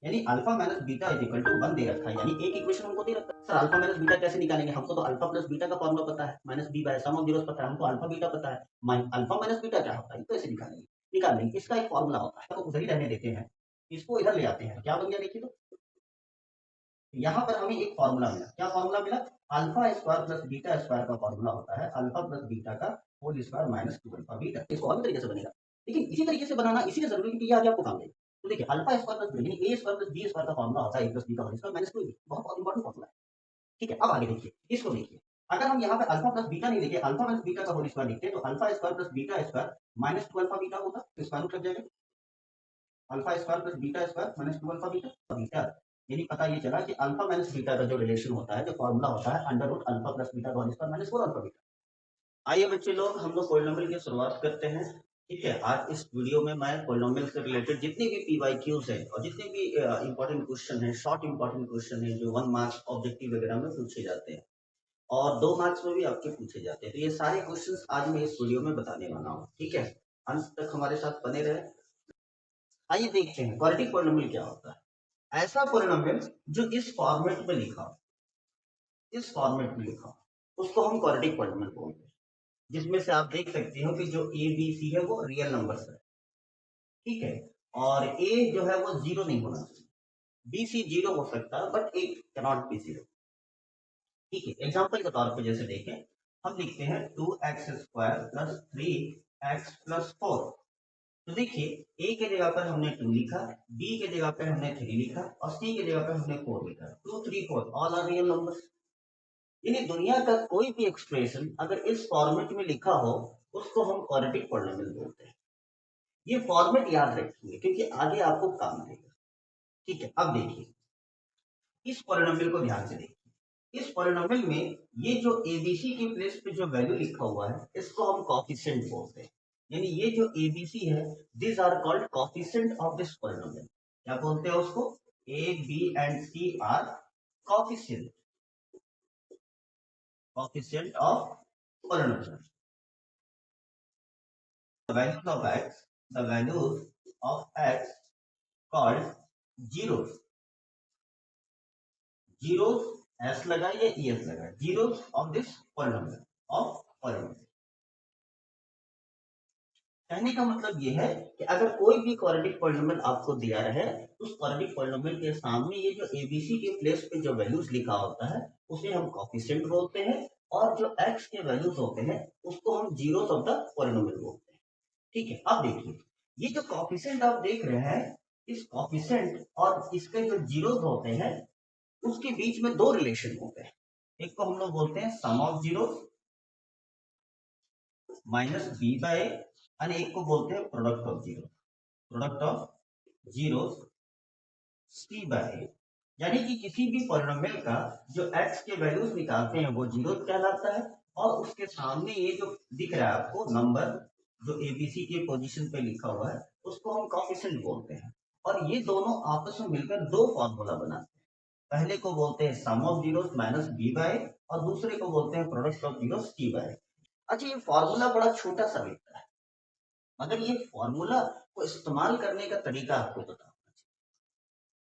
यानी alpha minus beta is equal to 1 दे रखा है, यानी एक इक्वेशन हमको दे रखा है। सर अल्फा माइनस बीटा कैसे निकालेंगे? हमको तो अल्फा प्लस बीटा का फॉर्मूला पता है, minus B by sum of zeros पता है, हमको अल्फा बीटा पता है। अल्फा माइनस बीटा क्या होता है? तो ऐसे निकाल लेंगे। इसका एक फॉर्मूला होता है, तो उधर ही रहने देते हैं, इसको इधर ले आते हैं। क्या बन गया देखिए, तो यहाँ पर हमें एक फॉर्मूला मिला। क्या फॉर्मूला मिला? Alpha square plus beta square का फॉर्मूला होता है अल्फा प्लस बीटा का whole square minus 2 alpha beta. इसको और भी तरीके से बनेगा, लेकिन इसी तरीके से बनाना इसीलिए जरूरी है क्योंकि ये आगे आपको काम देगा। तो देखिए अल्फा स्क्वायर प्लस यानी ए स्क्वायर प्लस बी स्क्वायर का फॉर्मूला होता है ए प्लस बी का होल स्क्वायर माइनस 2 बी। बहुत इंपॉर्टेंट फॉर्मूला है। ठीक है, अब आगे देखिए, इसको देखिए। अगर हम यहाँ पे अल्फा प्लस बीटा नहीं लिखे, अल्फा प्लस बीटा का होल स्क्वायर लिखते तो alpha square plus beta square minus 2 alpha beta होता, तो स्क्वायर रूट लग जाएगा। Alpha square plus beta square minus 2 alpha beta beta, यानी पता ये चला कि अल्फा माइनस बीटा का जो रिलेशन होता है, जो फॉर्मूला होता है under root alpha plus beta का whole square minus 4 alpha beta. आइए बच्चे लोग, हम लोग पॉलिनोमियल की शुरुआत करते हैं। ठीक है, आज इस वीडियो में मैं पॉलिनोमियल से रिलेटेड जितने भी पीवाईक्यूज हैं और जितने भी इंपॉर्टेंट क्वेश्चन हैं, शॉर्ट इंपॉर्टेंट क्वेश्चन हैं जो 1 मार्क्स ऑब्जेक्टिव वगैरह में पूछे जाते हैं और 2 मार्क्स में भी आपके पूछे जाते हैं, तो ये सारे क्वेश्चंस आज मैं इस वीडियो में बताने वाला हूँ। ठीक है, अंत तक हमारे साथ बने रहे। आइए देखते हैं क्वाड्रेटिक पॉलिनोमियल क्या होता है। ऐसा पॉलिनोमियल जो इस फॉर्मेट में लिखा हो, इस फॉर्मेट में लिखा हो, उसको हम क्वाड्रेटिक पॉलिनोमियल बोलते हैं, जिसमें से आप देख सकते हो कि जो ए बी सी है वो रियल नंबर्स है। ठीक है, और ए जो है वो जीरो नहीं होना चाहिए, बी सी जीरो हो सकता है but A cannot be zero. ठीक है, एग्जाम्पल के तौर पे जैसे देखें, हम लिखते हैं 2x square plus 3x plus 4। तो देखिए ए के जगह पर हमने 2 लिखा, बी के जगह पर हमने 3 लिखा और सी के जगह पर हमने 4 लिखा। 2 3 4 ऑल आर रियल नंबर्स। यानी दुनिया का कोई भी एक्सप्रेशन अगर इस फॉर्मेट में लिखा हो उसको हम क्वाड्रेटिक पॉलिनोमियल बोलते हैं। ये फॉर्मेट याद रखिए क्योंकि आगे आपको काम देगा। ठीक है, अब देखिए इस पॉलिनोमियल को ध्यान से देखिए। इस पॉलिनोमियल में ये जो एबीसी के प्लेस पे जो वैल्यू लिखा हुआ है इसको हम कोएफिशिएंट बोलते हैं। यानी ये जो एबीसी है this are called coefficient of this polynomial. क्या बोलते हैं उसको? A b and c are coefficient, coefficient of polynomial. The values of x, the values of x called zeros, zeros s लगाए या es लगाए, zeros of this polynomial, of polynomial। कहने का मतलब ये है कि अगर कोई भी क्वाड्रेटिक पॉलिनोमियल आपको दिया रहे, उस क्वाड्रेटिक पॉलिनोमियल के सामने ये जो एबीसी के प्लेस पे जो वैल्यूज लिखा होता है उसे हम कोएफिशिएंट बोलते हैं, और जो x के वैल्यूज होते हैं उसको हम जीरोस ऑफ द पॉलिनोमियल बोलते हैं। ठीक है, अब देखिए ये जो कोएफिशिएंट आप देख रहे हैं, इस कोएफिशिएंट और इसके जो जीरोस होते हैं उसके बीच में दो रिलेशन होते हैं। एक को हम लोग बोलते हैं sum of zeros minus B by, और एक को बोलते हैं product of zero, product of zeros C by. यानी कि किसी भी पॉलिनोमियल का जो x के वैल्यूज निकालते हैं वो जीरो कहलाता है, और उसके सामने ये जो दिख रहा है आपको नंबर जो एबीसी के पोजीशन पे लिखा हुआ है उसको हम कोएफिशिएंट बोलते हैं। और ये दोनों आपस में मिलकर दो फॉर्मूला बनाते हैं। पहले को बोलते हैं sum of zeros minus B by, और दूसरे को बोलते हैं product of zeros C by. अच्छा, ये फॉर्मूला बड़ा छोटा सा दिखता है, मगर ये फॉर्मूला को इस्तेमाल करने का तरीका आपको पता होना चाहिए।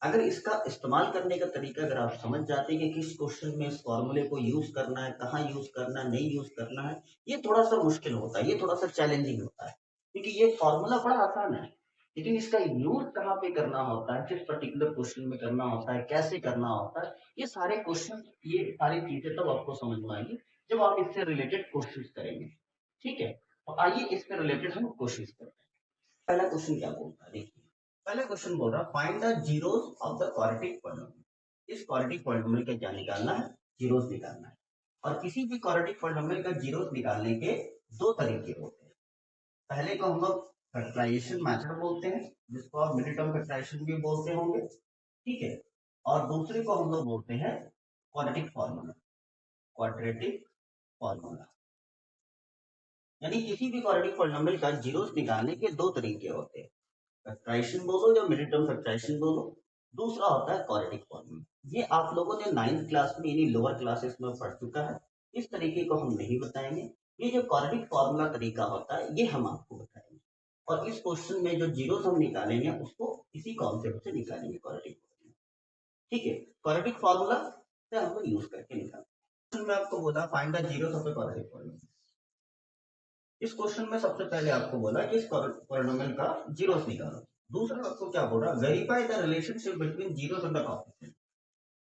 अगर इसका इस्तेमाल करने का तरीका अगर आप समझ जाते हैं कि किस क्वेश्चन में इस फॉर्मूले को यूज करना है, कहाँ यूज करना है, नहीं यूज करना है, ये थोड़ा सा मुश्किल होता है, ये थोड़ा सा चैलेंजिंग होता है। क्योंकि ये फॉर्मूला बड़ा आसान है, लेकिन इसका यूज कहाँ पे करना होता है, किस पर्टिकुलर क्वेश्चन में करना होता है, कैसे करना होता है, ये सारे क्वेश्चन, ये सारी चीजें तब आपको समझ में आएंगी जब आप इससे रिलेटेड कोशिश करेंगे। ठीक है, तो आइए इससे रिलेटेड हम कोशिश करते हैं। पहला क्वेश्चन क्या बोलता है देखिए, पहला क्वेश्चन बोल रहा है find the zeros of the quadratic polynomial. इस क्वाड्रेटिक पॉलिनोमियल का क्या निकालना है? जीरोस निकालना है। और किसी भी क्वाड्रेटिक पॉलिनोमियल का जीरोस निकालने के दो तरीके होते हैं। पहले को हम लोग फैक्टराइजेशन मेथड बोलते हैं, जिसको आप मिनी टर्म फैक्टराइजेशन भी बोलते होंगे। ठीक है, और दूसरे को हम लोग बोलते हैं क्वाड्रेटिक फॉर्मूला, क्वाड्रेटिक फॉर्मूला। यानी किसी भी क्वाड्रेटिक पॉलिनोमियल का जीरोस निकालने के दो तरीके होते हैं, फैक्टराइजेशन बोलो या मिड टर्म फैक्टराइजेशन बोलो। दूसरा होता है क्वाड्रेटिक फॉर्मूला। ये आप लोगों ने 9th क्लास में यानी लोअर क्लासेस में पढ़ चुका है, इस तरीके को हम नहीं बताएंगे। ये जो क्वाड्रेटिक फॉर्मूला तरीका होता है ये हम आपको बताएंगे, और इस क्वेश्चन में जो जीरोस हम निकालेंगे उसको इसी कॉन्सेप्ट से निकालेंगे क्वाड्रेटिक। ठीक है, क्वाड्रेटिक फॉर्मूला से हम लोग यूज करके निकालते हैं। मैं आपको बोला find the zeros of the quadratic polynomial. इस क्वेश्चन में सबसे पहले आपको बोला कि इस पॉलिनोमियल का जीरोस निकालो। दूसरा आपको क्या बोल रहा है, verify the relationship between zeros and the coefficient,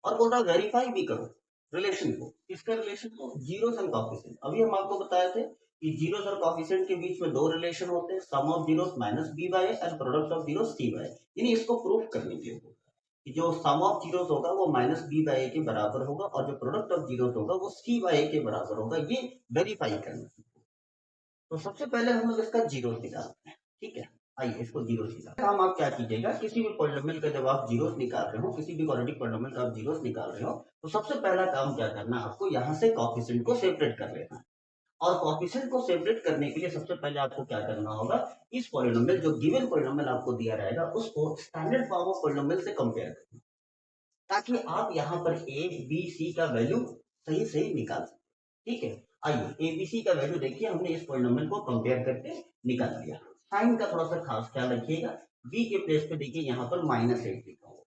और बोल रहा है वेरीफाई भी करो रिलेशन को, किसका रिलेशन को, जीरोस एंड कोएफिशिएंट। अभी हम आपको बताए थे कि जीरोस और कोएफिशिएंट के बीच में दो रिलेशन होते हैं, sum of zeros minus B by and product of zeros C by. यानी इसको प्रूफ करने के लिए बोल रहा है कि जो सम ऑफ जीरोस होगा वो माइनस बी बाय के बराबर होगा और जो प्रोडक्ट ऑफ जीरोस होगा वो सी बाय के बराबर होगा, ये वेरीफाई करना है। तो सबसे पहले हम लोग इसका जीरोस निकालते हैं। ठीक है, आइए इसको जीरोस निकालते हैं। हम आप क्या कीजिएगा, किसी भी पॉलिनोमियल का जब आप जीरोस निकाल रहे हो, किसी भी क्वाड्रेटिक पॉलिनोमियल का आप जीरोस निकाल रहे हो, तो सबसे पहला काम क्या करना है, आपको यहाँ से कोएफिशिएंट को सेपरेट कर लेना है। और कोएफिशिएंट को सेपरेट करने के लिए सबसे पहले आपको क्या करना होगा, इस पॉलिनोमियल जो गिवन पॉलिनोमियल आपको दिया रहेगा उसको स्टैंडर्ड फॉर्म ऑफ पॉलिनोमियल से कंपेयर करना, ताकि आप यहाँ पर ए बी सी का वैल्यू सही सही निकाल सकें। ठीक है, आइए ए बी सी का वैल्यू देखिए, हमने इस पॉलिनोमियल को कंपेयर करके निकाल दिया। साइन का थोड़ा सा खास ख्याल रखिएगा, बी के प्लेस पे देखिए यहाँ पर -8 लिखा हुआ,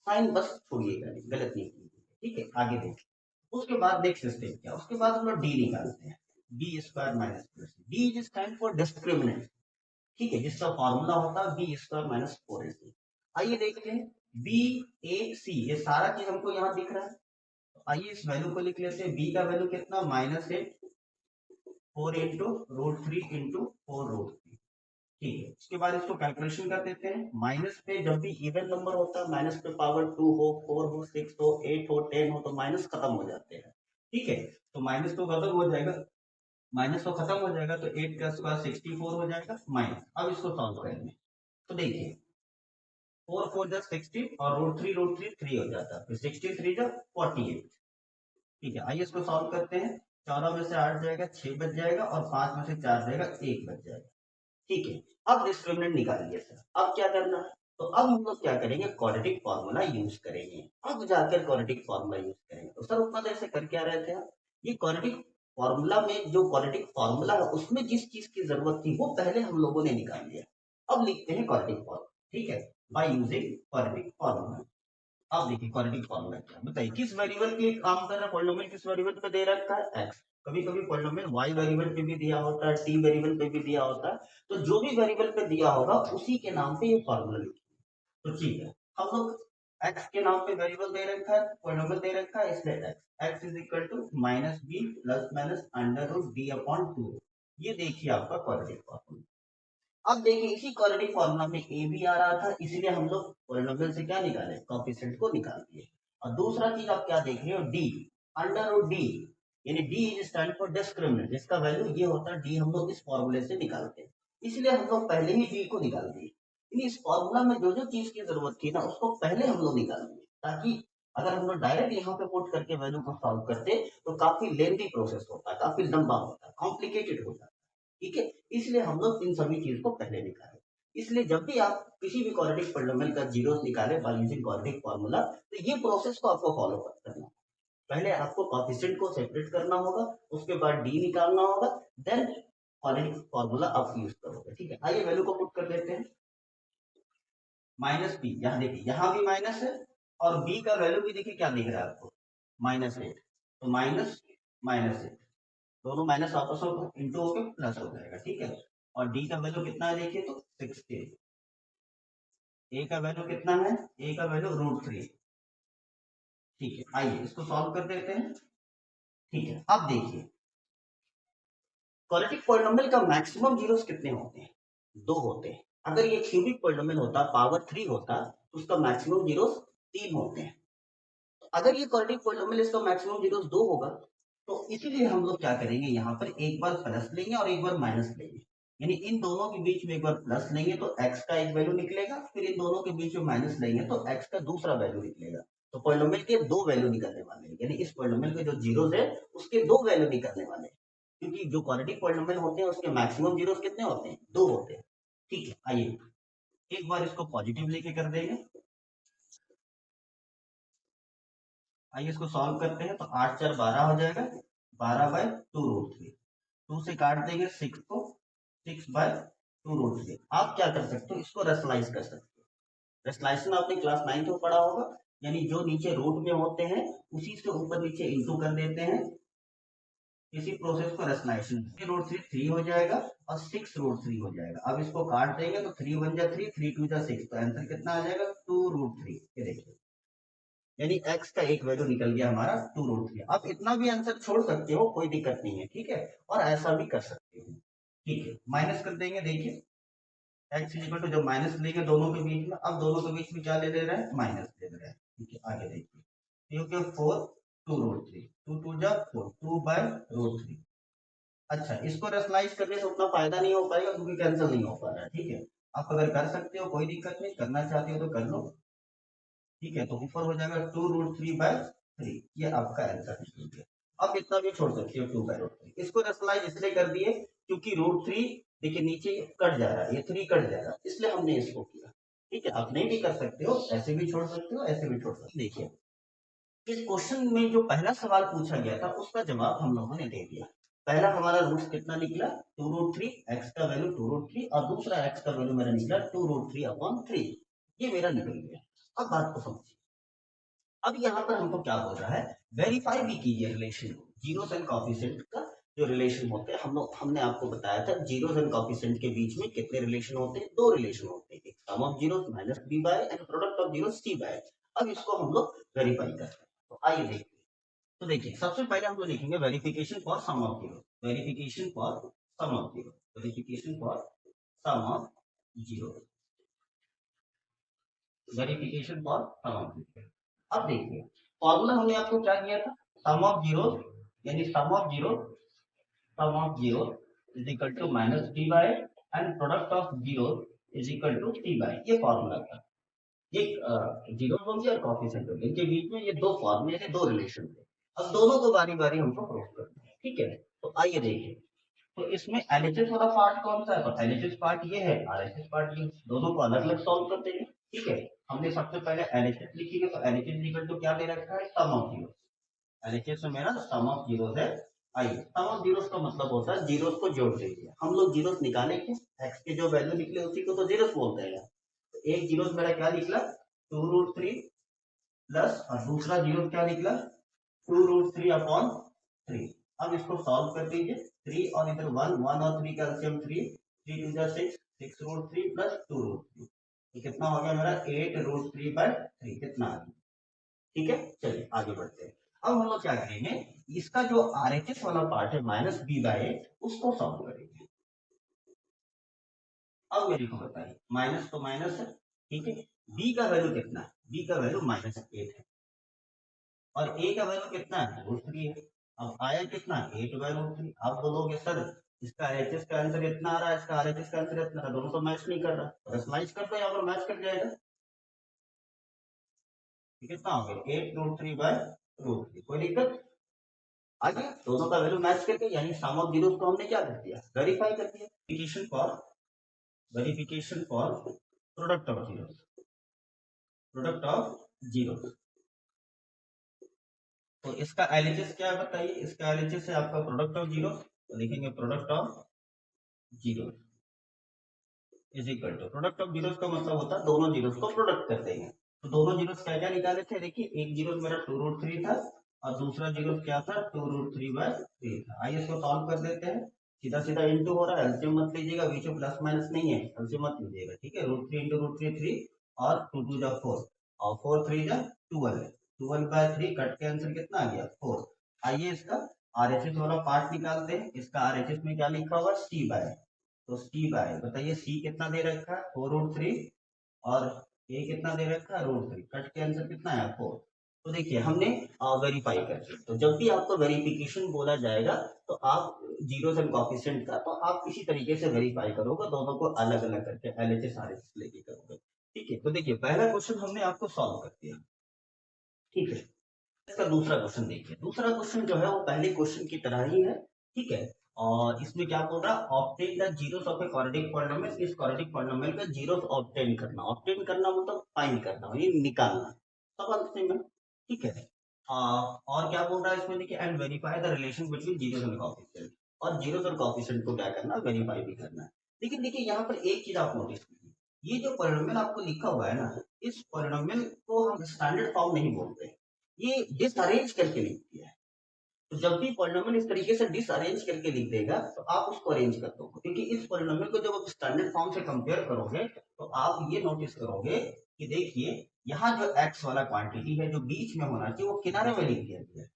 साइन बस छोड़िएगा, गलत नहीं कीजिएगा। ठीक है, आगे देखिए। उसके बाद नेक्स्ट स्टेप क्या, उसके बाद हम लोग डी निकालते हैं, b square minus plus D is stand for discriminant. ठीक है, जिसका फॉर्मूला होता है बी स्क्वायर माइनस 4ac। आइए देखते हैं, बी ए सी ये सारा चीज हमको यहाँ दिख रहा है, तो आइए इस वैल्यू को लिख लेते हैं। बी का वैल्यू कितना, -8 4 इंटू √3 इंटू 4 √3। ठीक है, उसके बाद इसको कैलकुलेशन कर देते हैं। माइनस पे जब भी इवन नंबर होता है, माइनस पे पावर 2 हो, 4 हो, 6 हो, 8 हो, 10 हो, तो माइनस खत्म हो जाते हैं। ठीक है, तो माइनस तो खत्म हो जाएगा, माइनस तो खत्म हो जाएगा, तो 8 का स्क्वायर 64 हो जाएगा माइनस। अब इसको सॉल्व करेंगे तो देखिए 4 4 जा 16 और √3 3 हो जाता है, फिर 16 3 जा 48। ठीक है, आइए इसको सॉल्व करते हैं। 14 में से 8 जाएगा 6 बच जाएगा, और 5 में से 4 जाएगा 1 बच जाएगा। ठीक है, अब डिस्क्रिमिनेंट निकालिए सर। अब क्या करना है, तो अब हम लोग क्या करेंगे, क्वाड्रेटिक फार्मूला यूज करेंगे। अब जाकर क्वाड्रेटिक फार्मूला यूज करेंगे। तो सर उतना देर से कर क्या रहे थे आप, ये क्वाड्रेटिक फार्मूला में जो क्वाड्रेटिक फार्मूला है उसमें जिस चीज की जरूरत थी वो पहले हम लोगों ने निकाल लिया। अब लिखते हैं क्वाड्रेटिक फार्मूला। ठीक है, बाय यूजिंग क्वाड्रेटिक फार्मूला। अब देखिए क्वाड्रेटिक फार्मूला क्या बताइए, किस वेरिएबल के लिए काम कर रहा है पॉलिनोमियल, किस वेरिएबल पे दे रखा है, एक्स। कभी कभी पॉलिनोमियल वाई वेरिएबल पे भी दिया होता है, टी वेरिएबल पे भी दिया होता है। तो जो भी वेरिएबल पे दिया होगा उसी के नाम पे ये फार्मूला लिखिए। तो ठीक है, हम लोग एक्स के नाम पे वेरिएबल दे रखा है, पॉलिनोमियल दे रखा है, इसलिए x x is equal to -b plus minus √b/2। ये देखिए आपका क्वाड्रेटिक फार्मूला। अब देखिए इसी क्वाड्रेटिक फार्मूला में ए भी आ रहा था, इसीलिए हम लोग पॉलिनोमियल से क्या निकाले, कोएफिशिएंट को निकाल दिए। और दूसरा चीज आप क्या देख रहे हो, डी √d, यानी D is stand for discriminant, जिसका वैल्यू ये होता है डी, हम लोग इस फॉर्मूले से निकालते हैं। इसलिए हम लोग पहले ही डी को निकाल दिए। यानी इस फॉर्मूला में जो जो चीज की जरूरत थी ना उसको पहले हम लोग निकाल दिए, ताकि अगर हम लोग डायरेक्ट यहाँ पे पुट करके वैल्यू को सॉल्व करते तो काफी लेंथी प्रोसेस होता है, काफी लंबा होता है, कॉम्प्लिकेटेड होता है। ठीक है, इसलिए हम लोग इन सभी चीज को पहले निकाले। इसलिए जब भी आप किसी भी क्वाड्रेटिक पॉलिनोमियल का जीरोस निकाले बाय यूजिंग क्वाड्रेटिक फार्मूला, तो ये प्रोसेस को आपको फॉलो करना है। पहले आपको कोएफिशिएंट को सेपरेट करना होगा, उसके बाद डी निकालना होगा, देन क्वाड्रेटिक फार्मूला आप यूज करोगे। ठीक है, आइए वैल्यू को पुट कर देते हैं। -b, यहाँ देखिए यहाँ भी माइनस है, और b का वैल्यू भी देखिए क्या दिख रहा है आपको, -8। तो माइनस -8 दोनों माइनस आपस में इंटू होकर प्लस हो जाएगा। ठीक है, और डी का वैल्यू कितना है देखिए, तो 16। ए का वैल्यू कितना है, ए का वैल्यू √3। ठीक है, आइए इसको सॉल्व कर देते हैं। ठीक है, अब देखिए क्वाड्रेटिक पॉलिनोमियल का मैक्सिमम जीरोस कितने होते हैं, 2 होते हैं। अगर ये क्यूबिक पॉलिनोमियल होता, पावर 3 होता, तो उसका मैक्सिमम जीरोस 3 होते हैं। तो अगर ये क्वाड्रेटिक पॉलिनोमियल इसका मैक्सिमम जीरोस 2 होगा, तो इसीलिए हम लोग क्या करेंगे, यहाँ पर एक बार प्लस लेंगे और एक बार माइनस लेंगे। यानी इन दोनों के बीच में एक बार प्लस लेंगे तो x का एक वैल्यू निकलेगा, फिर इन दोनों के बीच में माइनस लेंगे तो x का दूसरा वैल्यू निकलेगा। तो पॉलिनोमियल के 2 वैल्यू निकलने वाले हैं, यानी इस पॉलिनोमियल के जो जीरोस है उसके 2 वैल्यू निकलने वाले हैं। क्योंकि जो क्वाड्रेटिक पॉलिनोमियल होते हैं उसके मैक्सिमम जीरोस कितने होते हैं, 2 होते हैं। ठीक है, आइए एक बार इसको पॉजिटिव लेके कर देंगे। आइए इसको सॉल्व करते हैं, तो 8 4 12 हो जाएगा, 12/2√3। 2 से काट देंगे 6 को, 6/2√3। आप क्या कर सकते हो, इसको रेशनलाइज कर सकते हो। रेशनलाइजेशन आपने क्लास 9 में पढ़ा होगा, यानी जो नीचे रूट में होते हैं उसी से ऊपर नीचे इंटू कर देते हैं। इसी प्रोसेस को रेशनलाइजेशन, 3 हो जाएगा और 6 हो जाएगा। अब इसको काट देंगे तो 3 1 जा 3, 3 2 जा 6, तो आंसर कितना आ जाएगा 2√3। ये देखिए, यानी x का एक वैल्यू निकल गया हमारा 2√3। आप इतना भी आंसर छोड़ सकते हो, कोई दिक्कत नहीं है, ठीक है, और ऐसा भी कर सकते हो, ठीक है। माइनस कर देंगे, देखिए x इक्वल टू, जब माइनस लेंगे दोनों के बीच में, अब दोनों के बीच में क्या ले रहा है, माइनस ले रहा है, ठीक है। आगे देखिए, क्योंकि 4 2√3, 2 2 जा 4, 2/√3। अच्छा, इसको रेशनलाइज करने से उतना फायदा नहीं हो पाएगा क्योंकि कैंसिल नहीं हो पा रहा है, ठीक है। आप अगर कर सकते हो कोई दिक्कत नहीं, करना चाहते हो तो कर लो, ठीक है। तो ऊपर हो जाएगा 2√3/3, ये आपका आंसर निकल गया। अब इतना भी छोड़ सकते हो 2/√3। इसको रेशनलाइज इसलिए कर दिए क्योंकि √3 देखिए नीचे कट जा रहा है, ये 3 कट जाएगा, इसलिए हमने इसको किया, ठीक है। आप नहीं भी कर सकते हो, ऐसे भी छोड़ सकते हो, ऐसे भी छोड़ सकते हो। देखिए, इस क्वेश्चन में जो पहला सवाल पूछा गया था उसका जवाब हम लोगों ने दे दिया। पहला हमारा रूट कितना निकला 2√3, x का वैल्यू 2√3, और दूसरा x का वैल्यू मेरा निकला 2√3/3, ये मेरा निकल गया। अब बात को समझिए, अब यहाँ पर हमको क्या बोल रहा है, वेरीफाई भी कीजिए रिलेशन, जीरोस एंड कोएफिशिएंट का जो रिलेशन होते हैं, हमने आपको बताया था जीरोस एंड कोएफिशिएंट के बीच में कितने रिलेशन होते हैं, दो रिलेशन होते हैं, एक sum of zeros minus b by and product of zeros c by. अब इसको हम लोग वेरीफाई करते हैं, तो आइए देखते हैं। तो देखिए, सबसे पहले हम लोग लिखेंगे verification for sum of zero, verification for sum of zero, verification for sum of zero, verification for sum of zero. अब देखिए, फॉर्मूला हमने आपको क्या दिया था, सम ऑफ जीरो, यानी sum of zero is equal to minus T by and product of zero is equal to T by, ये formula था। ये जीरो हो गया और कोएफिशिएंट हो गया, इनके बीच में ये दो फॉर्मूले थे, दो रिलेशन थे। अब दोनों को बारी बारी हमको प्रूव करना है, ठीक है। तो आइए देखिए, तो इसमें एलएचएस वाला पार्ट कौन सा है, तो एलएचएस पार्ट ये है, आरएचएस पार्ट ये, दोनों को अलग अलग सॉल्व करते हैं, ठीक है। हमने सबसे पहले एलएचएस लिखेंगे, तो एलएचएस इक्वल टू क्या दे रखा है, सम ऑफ जीरो। एलएचएस में मेरा सम ऑफ जीरोस है। आइए, सम ऑफ जीरोस का मतलब होता है जीरोस को जोड़ दीजिए। हम लोग जीरोस निकालेंगे, एक्स के जो वैल्यू निकले उसी को तो जीरोस बोलते हैं। तो एक जीरोस मेरा क्या निकला 2√3 प्लस, और दूसरा जीरो क्या निकला 2√3/3। अब इसको सॉल्व कर दीजिए, 3 और इधर 1, 1 और 3 का एलसीएम 3, 3 2 जा 6, 6√3 प्लस 2√3, ये कितना हो गया मेरा 8√3/3, कितना आ गया, ठीक है। चलिए आगे बढ़ते हैं। अब हम लोग क्या करेंगे, इसका जो आरएचएस वाला पार्ट है माइनस b/8, उसको सॉल्व करेंगे। अब मेरे को बताइए, माइनस तो माइनस है, ठीक है, b का वैल्यू कितना है, b का वैल्यू -8 है, और a का वैल्यू कितना है √3 है। अब आया कितना 8/√3। आप बोलोगे सर इसका एचएस का आंसर इतना आ रहा है, इसका आरएचएस का आंसर इतना है, दोनों तो मैच नहीं कर रहा, रेशनलाइज कर दो, यहाँ पर मैच कर जाएगा, कितना हो गया 8√3/√3, कोई दिक्कत। आगे दोनों का वैल्यू मैच करके, यानी सम ऑफ जीरोस को हमने क्या कर दिया, वेरीफाई कर दिया। Verification for product of zeros, product of zeros, तो इसका एलएचएस क्या है बताइए, इसका एलएचएस है आपका प्रोडक्ट ऑफ जीरो, तो लिखेंगे product of zero is equal to, product of zeros का मतलब होता है दोनों जीरोस को प्रोडक्ट करते हैं। तो दोनों जीरोस क्या क्या निकाले थे, देखिए एक जीरो मेरा 2√3 था और दूसरा जीरो क्या था 2√3/3 था। आइए इसको सॉल्व कर देते हैं, सीधा सीधा इंटू हो रहा है, एलसीएम मत लीजिएगा, बीच में प्लस माइनस नहीं है, एलसीएम मत लीजिएगा, ठीक है। √3 इंटू √3 3, और 2 2 जा 4, और 4 3 जा 12 है, 12/3 कट के आंसर कितना आ गया 4। आइए इसका आरएचएस वाला पार्ट निकालते हैं, इसका आरएचएस में क्या लिखा हुआ सी बाय, तो सी बाय बताइए, सी कितना दे रखा है 4√3, और ए कितना दे रखा है √3, कट के आंसर कितना है 4। तो देखिए हमने वेरीफाई कर दिया। तो जब भी आपको वेरिफिकेशन बोला जाएगा तो आप जीरोस एंड कोएफिशिएंट का, तो आप इसी तरीके से वेरीफाई करोगे, दोनों को अलग अलग करके एलएचएस आरएचएस लेके करोगे, ठीक है। तो देखिए पहला क्वेश्चन हमने आपको सॉल्व कर दिया, ठीक है। इसका दूसरा क्वेश्चन देखिए, दूसरा क्वेश्चन जो है वो पहले क्वेश्चन की तरह ही है, ठीक है। और इसमें क्या बोल रहा है, obtain the zeros of a quadratic polynomial, इस क्वाड्रेटिक पॉलिनोमियल का जीरोस ऑब्टेन करना, ऑब्टेन करना मतलब फाइंड करना, ये निकालना, सवाल सेम है, ठीक है। और क्या बोल रहा है इसमें देखिए, and verify the relation between zeros and coefficient, और जीरोस और कोएफिशिएंट को क्या करना, वेरीफाई भी करना है। लेकिन देखिए यहाँ पर एक चीज आप नोटिस कीजिए, ये जो पॉलिनोमियल आपको लिखा हुआ है ना, इस पॉलिनोमियल को हम हम स्टैंडर्ड फॉर्म नहीं बोलते, ये डिसअरेंज करके लिखती है। तो जब भी पॉलिनोमियल इस तरीके से डिसअरेंज करके लिख देगा तो आप उसको अरेंज कर दो, क्योंकि इस पॉलिनोमियल को जब आप स्टैंडर्ड फॉर्म से कंपेयर करोगे तो आप ये नोटिस करोगे कि देखिए यहाँ जो एक्स वाला क्वांटिटी है जो बीच में होना चाहिए वो किनारे में लिख दिया गया है।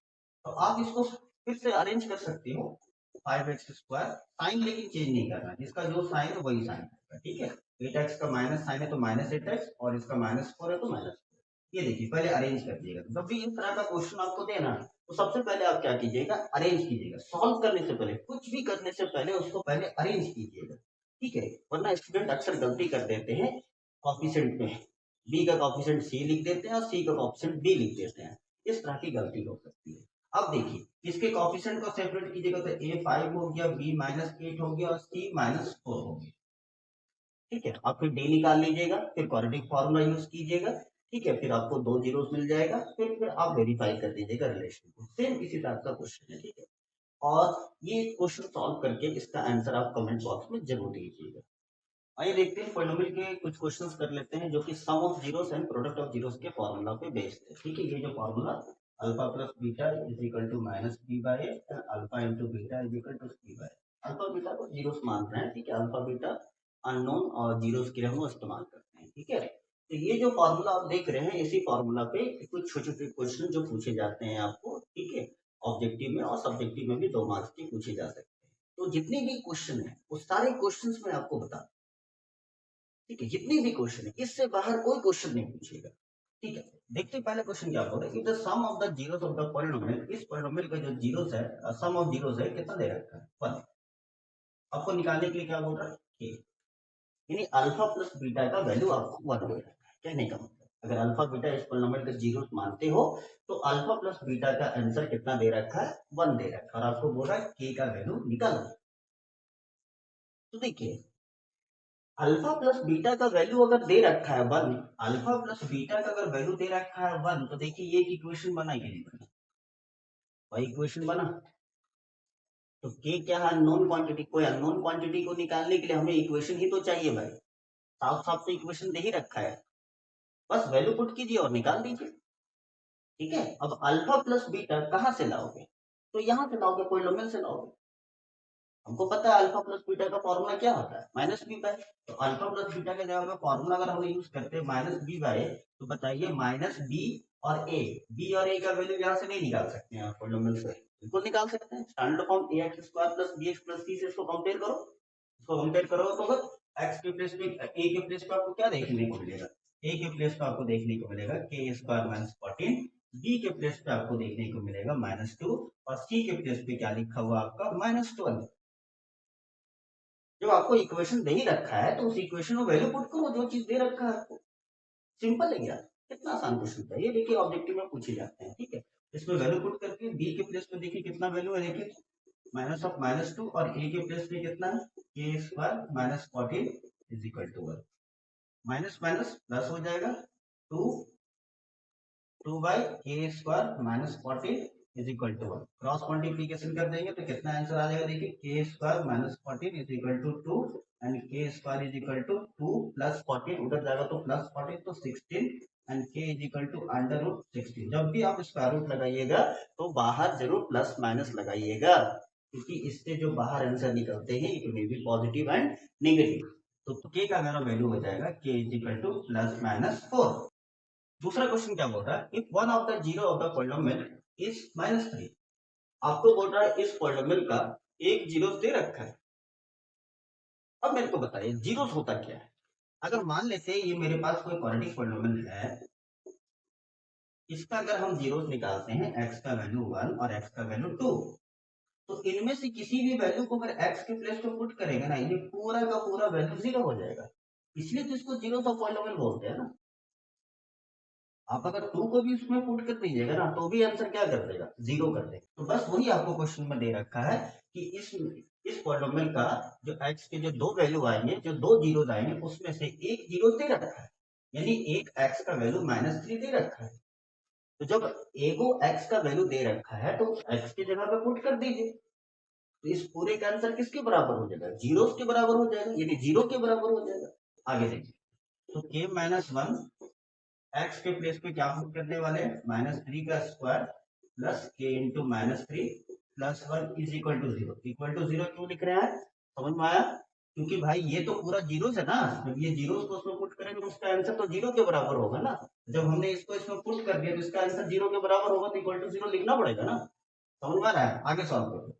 तो आप इसको फिर से अरेंज कर सकते हो 5x स्क्वायर, साइन लेकिन चेंज नहीं करना, जिसका जो साइन है वही साइन है, ठीक है। 8x का माइनस साइन है तो -8x, और इसका -4 है तो -4। ये देखिए पहले अरेंज कर दिएगा। जब भी इस तरह का क्वेश्चन आपको देना है तो सबसे पहले आप क्या कीजिएगा, अरेंज कीजिएगा। सॉल्व करने से पहले, कुछ भी करने से पहले उसको पहले अरेंज कीजिएगा, ठीक है। वरना स्टूडेंट अक्सर गलती कर देते हैं कॉफिशिएंट में, बी का कॉफिशिएंट सी लिख देते हैं और सी का कॉफिशिएंट डी लिख देते हैं। इस तरह की गलती हो सकती है। अब देखिए इसके कॉफिशिएंट को सेपरेट कीजिएगा तो ए 5 हो गया, बी -8 हो गया और सी -4 हो गया, ठीक है। आप फिर डी निकाल लीजिएगा, फिर क्वाड्रेटिक फार्मूला यूज कीजिएगा, ठीक है। फिर आपको 2 जीरोस मिल जाएगा, फिर आप वेरीफाई कर दीजिएगा रिलेशन को। सेम इसी टाइप का क्वेश्चन है, ठीक है। और ये क्वेश्चन सॉल्व करके इसका आंसर आप कमेंट बॉक्स में जरूर दीजिएगा। आइए देखते हैं पॉलिनोमियल के कुछ क्वेश्चंस कर लेते हैं जो कि sum of zeros and product of zeros के फार्मूला पे बेस्ड है, ठीक है। ये जो formula alpha plus beta is equal to minus B by A and alpha into beta is equal to C by. Alpha beta को zeros मान रहे हैं, ठीक है। अल्फा बीटा अननोन और जीरोस के लिए हम इस्तेमाल करते हैं, ठीक है। तो ये जो फार्मूला आप देख रहे हैं इसी फार्मूला पे कुछ छोटे छोटे क्वेश्चन जो पूछे जाते हैं आपको, ठीक है। ऑब्जेक्टिव में और सब्जेक्टिव में भी 2 मार्क्स के पूछे जा सकते हैं। तो जितने भी क्वेश्चन है वो सारे क्वेश्चन में आपको बता, ठीक है। जितने भी क्वेश्चन है इससे बाहर कोई क्वेश्चन नहीं पूछेगा, ठीक है। देखते हैं पहले क्वेश्चन क्या बोल रहा है। If the sum of the zeros of the polynomial, इस पॉलिनोमियल का जो जीरोस है, सम ऑफ जीरोस है, कितना दे रखा है 1। आपको निकालने के लिए क्या बोल रहा है k, यानी अल्फा प्लस बीटा का वैल्यू आपको 1 दे रखा है। कहने का मतलब अगर अल्फा बीटा इस पॉलिनोमियल का जीरोस मानते हो तो अल्फा प्लस बीटा का आंसर कितना दे रखा है, 1 दे रखा है। और आपको बोल रहा है k का वैल्यू निकालो। तो देखिए अल्फा प्लस बीटा का वैल्यू अगर दे रखा है 1, अल्फा प्लस बीटा का अगर वैल्यू दे रखा है 1, तो देखिए ये इक्वेशन बना कि नहीं बना, वही इक्वेशन बना। तो के क्या है, अननोन क्वांटिटी। कोई अननोन क्वांटिटी को निकालने के लिए हमें इक्वेशन ही तो चाहिए भाई। साफ साफ तो इक्वेशन दे ही रखा है, बस वैल्यू पुट कीजिए और निकाल दीजिए, ठीक है। अब अल्फा प्लस बीटा कहाँ से लाओगे, तो यहाँ से लाओगे, पॉलिनोमियल से लाओगे। हमको पता है अल्फा प्लस बीटा का फॉर्मूला क्या होता है, माइनस बी बाय। तो अल्फा प्लस बीटा के जगह पे फॉर्मूला अगर हम यूज करते हैं माइनस बी बाय, तो बताइए माइनस बी और ए, बी और ए का वैल्यू यहाँ से नहीं निकाल सकते हैं पॉलिनोमियल से, बिल्कुल निकाल सकते हैं। Standard form A X square plus B X plus C से इसको कंपेयर करो, इसको कंपेयर करो तो एक्स के प्लेस पे, ए के प्लेस पे आपको क्या देखने को मिलेगा, ए के प्लेस पे आपको देखने को मिलेगा के स्क्वायर माइनस 14, बी के प्लेस पे आपको देखने को मिलेगा -2 और सी के प्लेस पे क्या लिखा हुआ आपका -12। जब आपको इक्वेशन दे ही रखा है तो उस इक्वेशन में वैल्यू पुट करो जो चीज दे रखा है आपको। सिंपल है यार, कितना आसान क्वेश्चन था ये। देखिए ऑब्जेक्टिव में पूछे जाते हैं, ठीक है। इसमें वैल्यू पुट करके बी के प्लेस पे देखिए कितना वैल्यू है, देखिए माइनस ऑफ -2 और ए के प्लेस पे कितना है K square minus 14 is equal to 1। Minus minus plus हो जाएगा, 2 2 by K square minus 14 is equal to 1। Cross multiplication कर देंगे तो कितना आंसर आ जाएगा, देखिए K square minus 14 is equal to 2 and K square is equal to 2 plus 14, उधर जाएगा तो प्लस 14 तो 16 and k is equal to under root 16। जब भी आप स्क्वायर रूट लगाइएगा तो बाहर जरूर प्लस माइनस लगाइएगा, क्योंकि इससे जो बाहर आंसर निकलते हैं it may be positive and negative. तो के का मेरा वैल्यू हो जाएगा के is equal two plus minus 4। दूसरा क्वेश्चन क्या बोल रहा है, if one of the zero of the polynomial is -3। आपको बोल रहा है इस पॉलिनोमियल का एक जीरो दे रखा है। अब मेरे को बताइए जीरोस होता क्या है। अगर मान लेते हैं ये मेरे पास कोई क्वाड्रेटिक पॉलिनोमियल है, इसका अगर हम जीरोस निकालते हैं, x का वैल्यू 1 और x का वैल्यू 2, तो इनमें से किसी भी वैल्यू को अगर x के प्लेस पे पुट करेगा ना, ये पूरा का पूरा वैल्यू 0 हो जाएगा। इसलिए तो इसको जीरोस ऑफ पॉलिनोमियल बोलते हैं ना। आप अगर 2 को भी उसमें पुट कर दीजिएगा ना तो भी आंसर क्या कर देगा, 0 कर देगा। तो बस वही आपको क्वेश्चन में दे रखा है कि इस पॉलिनोमियल का जो x के जो दो वैल्यू आएंगे, जो दो जीरो आएंगे, उसमें से एक जीरो दे रखा है, यानी एक x का वैल्यू -3 दे रखा है। तो जब a को x का वैल्यू दे रखा है तो x की जगह पे पुट कर दीजिए, तो इस पूरे का आंसर किसके बराबर हो जाएगा, जीरो के बराबर हो जाएगा, यानी 0 के बराबर हो जाएगा। आगे देखिए, तो k -1 एक्स के प्लेस पे क्या पुट करने वाले हैं, -3 का square plus k into -3 plus 1 is equal to 0। Equal to 0 क्यों लिख रहे हैं, समझ में आया? क्योंकि भाई ये तो पूरा जीरोस है ना, जब ये जीरोस को उसमें पुट करेंगे तो उसका आंसर तो 0 के बराबर होगा ना। जब हमने इसको इसमें पुट कर दिया तो इसका आंसर 0 के बराबर होगा, तो इक्वल टू 0 लिखना पड़ेगा ना। समझ में आ रहा है? आगे सॉल्व करो।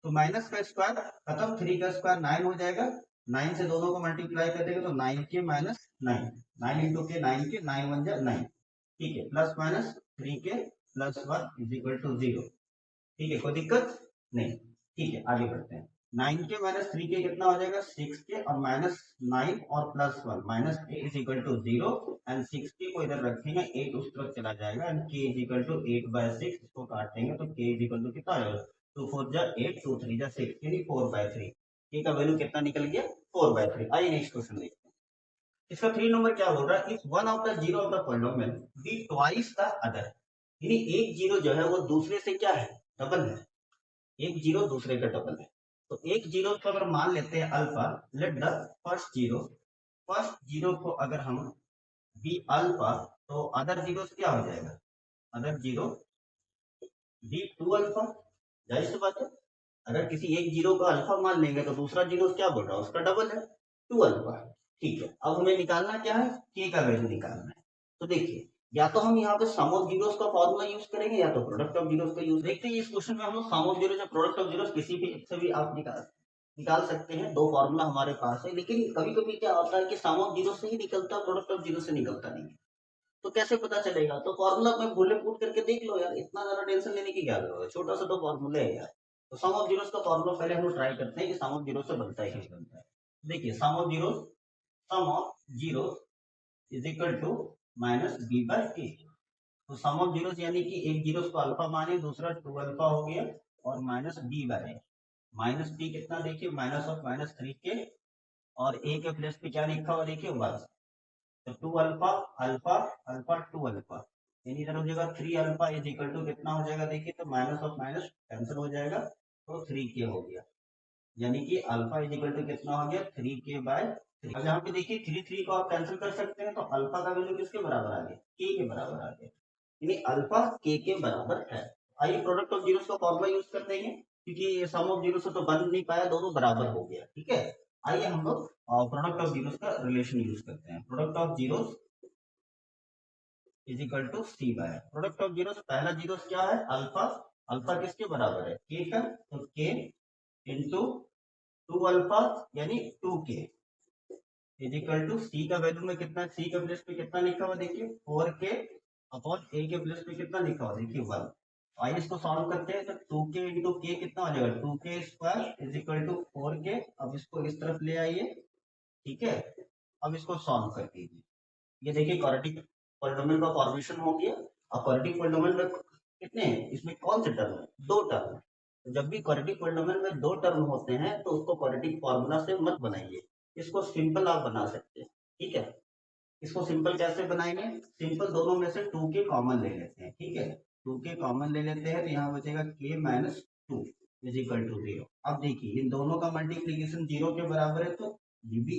तो माइनस का स्क्वायर खत्म, 3 का स्क्वायर 9 हो जाएगा, 9 से दोनों को मल्टीप्लाई कर देंगे तो 9 के माइनस 9, 9 इंटू के 9 के 9 1 जा 9, ठीक है, प्लस माइनस 3 के प्लस 1 इज इक्वल टू 0। ठीक है, कोई दिक्कत नहीं। ठीक है, आगे बढ़ते हैं। 9 के माइनस 3 के कितना हो जाएगा, 6 के, और माइनस 9 और प्लस 1 माइनस के इज इक्वल टू 0, एंड 6 के को इधर रखेंगे, 8 उस तरफ चला जाएगा, and k is equal to 8/6, इसको काट देंगे तो के इज इक्वल टू कितना आएगा, 2 4 जा 8, 2 3 जा 6, यानी 4/3। के का वैल्यू कितना निकल गया, 4/3। आइए नेक्स्ट क्वेश्चन देखते हैं। इसका 3 नंबर क्या बोल रहा है, if one of the zero of the polynomial be twice the other, यानी एक जीरो जो है वो दूसरे से क्या है, डबल है। एक जीरो दूसरे का डबल है, तो एक जीरो को अगर मान लेते हैं alpha, let the first zero को अगर हम बी अल्फा, तो अदर जीरो क्या हो जाएगा, अदर जीरो बी 2 अल्फा। जाहिर सी बात है, अगर किसी एक जीरो का अल्फा मान लेंगे तो दूसरा जीरो क्या बोल रहा है, उसका डबल है, 2 अल्फा। ठीक है, अब हमें निकालना क्या है, के का वैल्यू निकालना है। तो देखिए, या तो हम यहाँ पे सम ऑफ जीरोस का फॉर्मूला यूज करेंगे, या तो प्रोडक्ट ऑफ जीरोस का यूज। देखते हैं इस क्वेश्चन में हम लोग सम ऑफ जीरोस या प्रोडक्ट ऑफ जीरोस किसी भी से भी आप निकाल सकते हैं। दो फॉर्मूला हमारे पास है, लेकिन कभी कभी क्या होता है कि सम ऑफ जीरो से ही निकलता है, प्रोडक्ट ऑफ जीरो से निकलता नहीं है। तो कैसे पता चलेगा, तो फॉर्मूला में भूले पुट करके देख लो यार, इतना ज्यादा टेंशन लेने की क्या जरूरत है, छोटा सा तो फॉर्मूला है यार। तो सम ऑफ जीरोस का फॉर्मूला पहले हम लोग ट्राई करते हैं कि सम ऑफ जीरो से बनता है, नहीं बनता है। देखिए, sum of zero is equal to minus B by K. तो सम ऑफ जीरोस यानी कि एक जीरोस को अल्फा माने, दूसरा 2 अल्फा हो गया, और minus B by minus b कितना, देखिए माइनस ऑफ -3 के, और ए के प्लेस पे क्या लिखा हुआ देखिए 1, तो 2 अल्फा अल्फा अल्फा 2 अल्फा, यानी इधर हो जाएगा 3 अल्फा इज इक्वल टू कितना हो जाएगा, देखिए तो माइनस ऑफ माइनस कैंसिल हो जाएगा, तो 3 के हो गया, यानी कि अल्फा इज इक्वल टू कितना हो गया, 3 के/3। अब यहाँ पे देखिए 3 को आप कैंसिल कर सकते हैं, तो अल्फा का वैल्यू किसके बराबर आ गया, के के बराबर आ गया, यानी अल्फा के बराबर है। आइए प्रोडक्ट ऑफ जीरोस का फॉर्मूला यूज करते हैं, क्योंकि सम ऑफ जीरो से तो बन नहीं पाया, दोनों बराबर हो गया। ठीक है, आइए हम लोग प्रोडक्ट ऑफ जीरोस का रिलेशन यूज करते हैं। Product of zeros is equal to C by, product of zeros, पहला जीरोस क्या है, अल्फा, अल्फा किसके बराबर है, के का, तो के इंटू 2 अल्फा यानी 2 के इज इक्वल टू सी का वैल्यू में कितना, सी के प्लेस पे कितना लिखा हुआ देखिए 4 के, अपॉन ए के प्लेस पे कितना लिखा हुआ देखिए 1। आइए इसको सॉल्व करते हैं, तो 2 के इंटू के कितना हो जाएगा, 2 के स्क्वायर इज इक्वल टू 4 के। अब इसको इस तरफ ले आइए, ठीक है, अब इसको सॉल्व कर दीजिए। ये देखिए क्वाड्रेटिक पॉलिनोमियल का फॉर्मेशन हो गया। अब क्वाड्रेटिक पॉलिनोमियल में कितने हैं, इसमें कौन से टर्म है, दो टर्म है। तो जब भी क्वाड्रेटिक पॉलिनोमियल में दो टर्म होते हैं तो उसको क्वाड्रेटिक फॉर्मूला से मत बनाइए, इसको सिंपल आप बना सकते हैं। ठीक है, इसको सिंपल कैसे बनाएंगे, सिंपल दोनों में से 2 के कॉमन ले लेते हैं। ठीक है, 2 के कॉमन ले लेते हैं, तो यहाँ बचेगा k-2 इज इक्वल टू 0। अब देखिए इन दोनों का मल्टीप्लीकेशन 0 के बराबर है, तो ये भी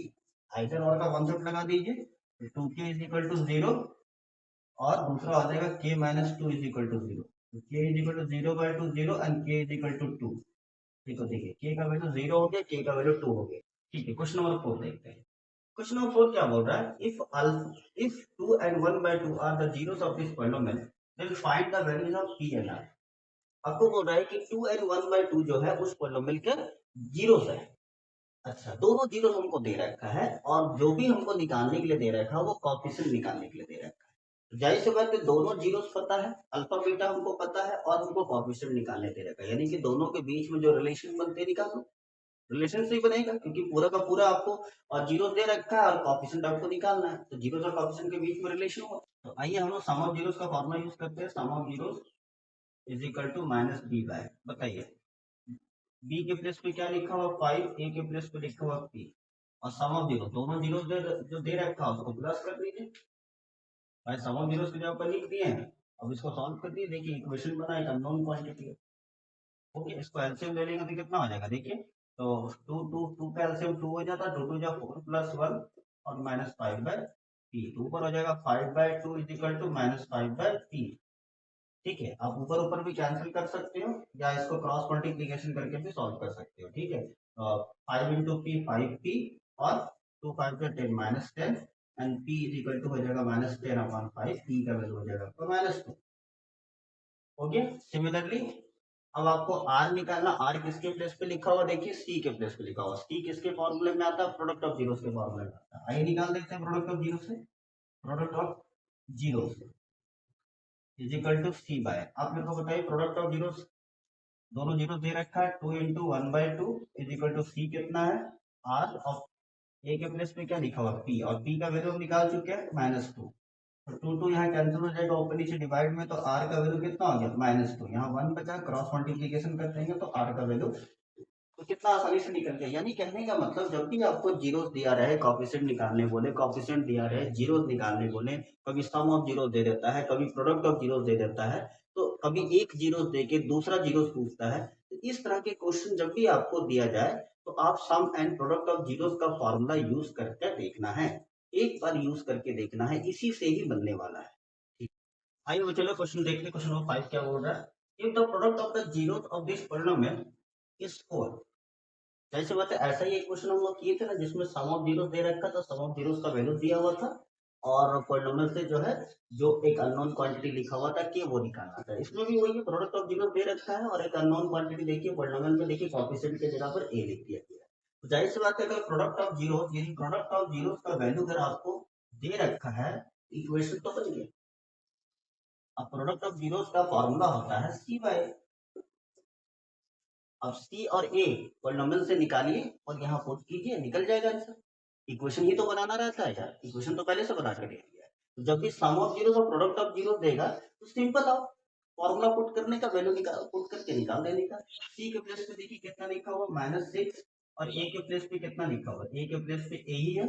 आइडर और का कॉन्सेप्ट लगा दीजिए, 2k इज इक्वल टू 0, और दूसरा आ जाएगा k-2 इज इक्वल टू 0। तो k is equal to 0/2 0 and k is equal to 2। ठीक है, देखिए k का वैल्यू 0 हो गया, k का वैल्यू 2 हो गया। ठीक है, क्वेश्चन नंबर 4 देखते हैं। क्वेश्चन नंबर 4 क्या बोल रहा है, if 2 and 1/2 are the zeros of this polynomial, then find the values of p and r। आपको बोल रहा है कि 2 and 1/2 जो है उस पॉलिनोमियल के जीरोस है। अच्छा, दोनों जीरोस हमको दे रखा है, और जो भी हमको निकालने के लिए दे रखा है वो कोएफिशिएंट निकालने के लिए दे रखा है। जाहिर सी बात है, दोनों जीरोस पता है, अल्फा बीटा हमको पता है, और हमको कोएफिशिएंट निकालने दे रखा है, यानी कि दोनों के बीच में जो रिलेशन बनते हैं निकालो। रिलेशन से ही बनेगा, क्योंकि पूरा का पूरा आपको और जीरो दे रखा है और कोएफिशिएंट आपको निकालना है, तो जीरो और कोएफिशिएंट के बीच में रिलेशन हो। तो आइए हम लोग सम ऑफ जीरोस का फॉर्मूला यूज करते हैं। Sum of zeros is equal to minus B by, बताइए बी के प्लेस पे क्या लिखा हुआ 5, ए के प्लेस पे लिखा हुआ p, और सम ऑफ जीरो, दोनों जीरो जो दे रखा है उसको प्लस कर दीजिए। भाई सम ऑफ जीरोस के जगह पर लिख दिए हैं, अब इसको सॉल्व कर दिए, देखिए इक्वेशन बना एक अननोन क्वांटिटी है। ओके, इसको एलसीएम ले लेंगे तो कितना हो जाएगा, देखिए तो 2 2 2 का एलसीएम 2 हो जाता है, 2 2 जा 4 + 1 और -5/2। पी, तो ऊपर हो जाएगा 5/2 इज इक्वल टू -5/p। ठीक है, आप ऊपर ऊपर भी कैंसिल कर सकते हो या इसको क्रॉस मल्टीप्लीकेशन करके भी सॉल्व कर सकते हो। ठीक है, 5 × p 5p और 2 5 10 -10 and p is equal to हो जाएगा -10/5, p का वैल्यू हो जाएगा -2। ओके, सिमिलरली अब आपको r निकालना। r किसके प्लेस पे लिखा हुआ, देखिए c के प्लेस पे लिखा हुआ। c किसके फॉर्मूले में आता है, प्रोडक्ट ऑफ जीरोस के फॉर्मूले में आता है। आइए निकाल देते हैं प्रोडक्ट ऑफ जीरो से। Product of zero is equal to C by, आप मेरे को बताइए प्रोडक्ट ऑफ जीरो, दोनों जीरो दे रखा है, 2 × 1/2 इज इक्वल टू सी कितना है, आर ऑफ ए के प्लेस पे क्या लिखा हुआ पी, और पी का वैल्यू हम निकाल चुके हैं -2। तो 2 2 यहाँ कैंसिल हो जाएगा ऊपर नीचे डिवाइड में, तो आर का वैल्यू कितना हो गया -2। यहाँ 1 बचा, क्रॉस मल्टीप्लीकेशन करते हैं तो आर का वैल्यू तो कितना आसानी से निकल गया। यानी कहने का मतलब जब भी आपको जीरोस दिया रहे, कोएफिशिएंट निकालने बोले, कोएफिशिएंट दिया रहे, जीरोस निकालने बोले, कभी सम ऑफ जीरो दे देता है, कभी प्रोडक्ट ऑफ जीरोस दे देता है, तो कभी एक जीरोस देके दूसरा जीरोस पूछता है। तो इस तरह के क्वेश्चन जब भी आपको दिया जाए तो आप सम एंड प्रोडक्ट ऑफ जीरोस का फॉर्मूला यूज करके देखना है, एक बार यूज करके देखना है, इसी से ही बनने वाला है। ठीक, आइए चलो क्वेश्चन देखते, क्वेश्चन नंबर 5 क्या बोल रहा है। If the product of the zeros of this polynomial is 4, जैसे बात है ऐसा ही एक क्वेश्चन हम लोग किए थे ना जिसमें सम ऑफ जीरोस दे रखा था, सम ऑफ जीरोस का वैल्यू दिया हुआ था और पॉलिनोमियल से जो है जो एक अननोन क्वांटिटी लिखा हुआ था कि वो निकालना था। इसमें भी वही प्रोडक्ट ऑफ जीरोस दे रखा है और एक अननोन क्वांटिटी देखिए पॉलिनोमियल में देखिए कोएफिशिएंट की जगह पर ए लिख दिया गया है। तो जाहिर सी बात है अगर प्रोडक्ट ऑफ जीरोस यानी प्रोडक्ट ऑफ जीरोस का वैल्यू अगर आपको दे रखा है, इक्वेशन तो बन गया। अब प्रोडक्ट ऑफ जीरोस का फॉर्मूला होता है सी बाय, अब सी और ए पॉलिनोमियल से निकालिए और यहाँ पुट कीजिए, निकल जाएगा आंसर। इक्वेशन ही तो बनाना रहता है यार, इक्वेशन तो पहले से बना के दे दिया है। तो जब भी सम ऑफ जीरोस और प्रोडक्ट ऑफ जीरोस देगा तो सिंपल आप फॉर्मूला पुट करने का, वैल्यू निकाल पुट करके निकाल देने का। सी के प्लेस पे देखिए कितना लिखा हुआ -6 और ए के प्लेस पे कितना लिखा हुआ, ए के प्लेस पे ए ही है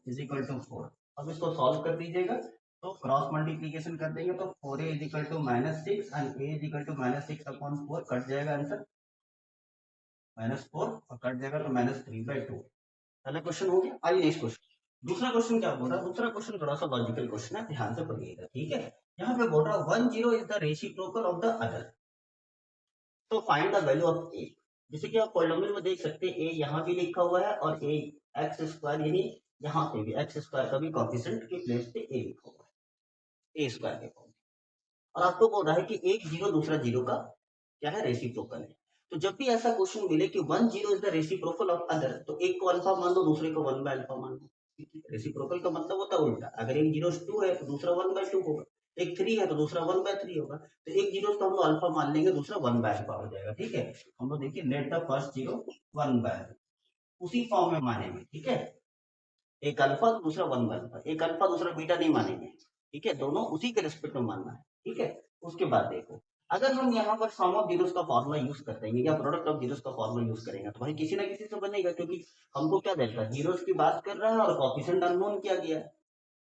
इज इक्वल टू 4। अब इसको सॉल्व कर दीजिएगा तो क्रॉस मल्टीप्लीकेशन कर देंगे तो 4a is equal to -6 and a is equal to -6/4, cut जाएगा आंसर -4 और कट जाएगा तो -3/2। पहला क्वेश्चन हो गया। आइए नेक्स्ट क्वेश्चन, दूसरा क्वेश्चन क्या बोल रहा है। दूसरा क्वेश्चन थोड़ा सा लॉजिकल क्वेश्चन है, ध्यान से पढ़िएगा। ठीक है, यहाँ पे बोल रहा है 1 0 is the reciprocal of the other, तो फाइंड द वैल्यू ऑफ ए। जैसे कि आप पॉलिनोमियल में देख सकते हैं ए यहाँ भी लिखा हुआ है और ए एक्स स्क्वायर यानी यहाँ पे भी एक्स स्क्वायर का भी कोएफिशिएंट के प्लेस पे ए लिखा हुआ है, ए स्क्वायर के फॉर्म में। और आपको बोल रहा है कि एक जीरो दूसरा जीरो का क्या है, रेसिप्रोकल है। तो जब भी ऐसा क्वेश्चन मिले कि 1 0 is the reciprocal of other, तो एक को अल्फा मान लो, दूसरे को 1/अल्फा मान लो। रेसिप्रोकल का मतलब होता है उल्टा, अगर एक जीरो 2 है तो दूसरा 1/2 होगा, एक 3 है तो दूसरा 1/3 होगा। तो एक जीरो को हम लोग अल्फा मान लेंगे, दूसरा 1/अल्फा हो जाएगा। ठीक है, हम लोग देखिए लेट द फर्स्ट जीरो 1/, उसी फॉर्म में मानेंगे। ठीक है, एक अल्फा तो दूसरा 1/अल्फा, एक अल्फा दूसरा बीटा नहीं मानेंगे। ठीक है, दोनों उसी के रिस्पेक्ट में मानना है। ठीक है, उसके बाद देखो अगर हम यहाँ पर सम ऑफ जीरोस का फॉर्मूला यूज कर देंगे या प्रोडक्ट ऑफ जीरोस का फॉर्मूला यूज करेंगे तो भाई किसी ना किसी से बनेगा, क्योंकि हमको क्या देता है, जीरोस की बात कर रहा है और कोएफिशिएंट अननोन किया गया है।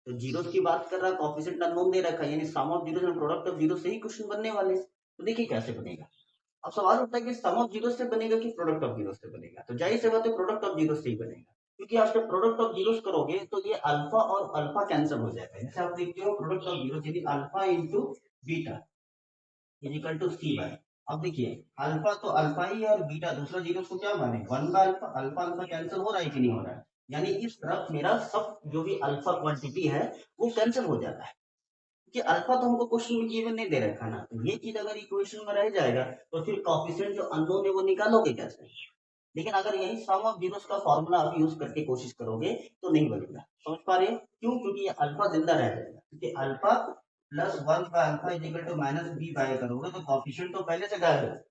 तो जीरोस की बात कर रहा है, कोएफिशिएंट अननोन दे रखा है, यानी sum of zeros and product of zeros से ही क्वेश्चन बनने वाले हैं। तो देखिए कैसे बनेगा। अब सवाल उठता है कि सम ऑफ जीरोस से बनेगा कि प्रोडक्ट ऑफ जीरोस से बनेगा। तो जाहिर सी बात है प्रोडक्ट ऑफ जीरोस से ही बनेगा, क्योंकि आप जब प्रोडक्ट ऑफ जीरोस करोगे तो ये अल्फा और अल्फा कैंसिल हो जाएगा। जैसे आप देखते हो प्रोडक्ट ऑफ जीरोस यानी alpha into beta is equal to C by, अब देखिए अल्फा तो अल्फा ही है और बीटा दूसरा जीरोस को क्या माने 1/अल्फा, अल्फा अल्फा कैंसिल हो रहा है कि नहीं हो रहा है, यानी इस तरफ मेरा सब जो भी अल्फा क्वांटिटी है वो कैंसिल हो जाता है, कि अल्फा तो हमको क्वेश्चन में गिवन नहीं दे रखा ना। तो ये चीज अगर इक्वेशन में रह जाएगा तो फिर कोएफिशिएंट जो अननोन है वो निकालोगे कैसे। लेकिन अगर यही सम ऑफ जीरोस का फॉर्मूला आप यूज करके कोशिश करोगे तो नहीं बनेगा। समझ पा रहे हो क्यों, क्योंकि ये अल्फा जिंदा रह जाएगा, क्योंकि अल्फा प्लस 1/अल्फा is equal to -b by करोगे तो कोएफिशिएंट तो पहले से गायब है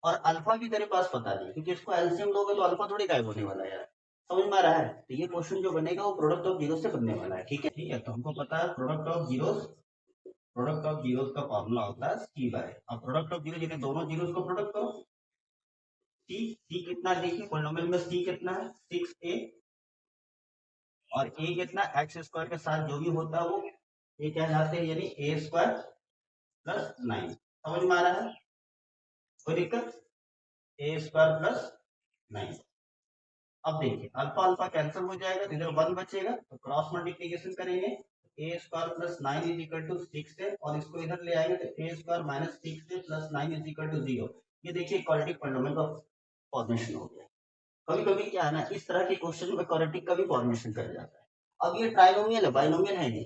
और अल्फा भी तेरे पास पता नहीं, क्योंकि इसको एलसीएम लोगे तो अल्फा थोड़ी गायब होने वाला है यार। समझ में आ रहा है, तो ये क्वेश्चन जो बनेगा वो प्रोडक्ट ऑफ जीरो से बनने वाला है। ठीक है, ठीक है, तो हमको पता है product of zeros, product of zeros का फॉर्मूला होता है सी बाय। अब प्रोडक्ट ऑफ जीरो यानी दोनों जीरोस को प्रोडक्ट करो, सी सी कितना देखिए पॉलिनोमियल में सी कितना है 6a और ए कितना एक्स स्क्वायर के साथ जो भी होता है वो ये क्या जाते हैं, यानी a स्क्वायर प्लस 9। समझ में आ रहा है, कोई दिक्कत, a स्क्वायर प्लस 9। अब देखिए अल्फा अल्फा कैंसिल हो जाएगा तो इधर 1 बचेगा, तो क्रॉस मल्टीप्लीकेशन करेंगे A square plus 9 is equal to 6 है, और इसको इधर ले आएंगे तो ए स्क्वायर माइनस 6 है प्लस 9 इज इक्वल टू 0। ये देखिए क्वाड्रेटिक पॉलिनोमियल का फॉर्मेशन हो गया। कभी कभी क्या है ना, इस तरह के क्वेश्चन में क्वाड्रेटिक का भी फॉर्मेशन कर जाता है। अब ये ट्राइनोमियल है, बाइनोमियल है नहीं।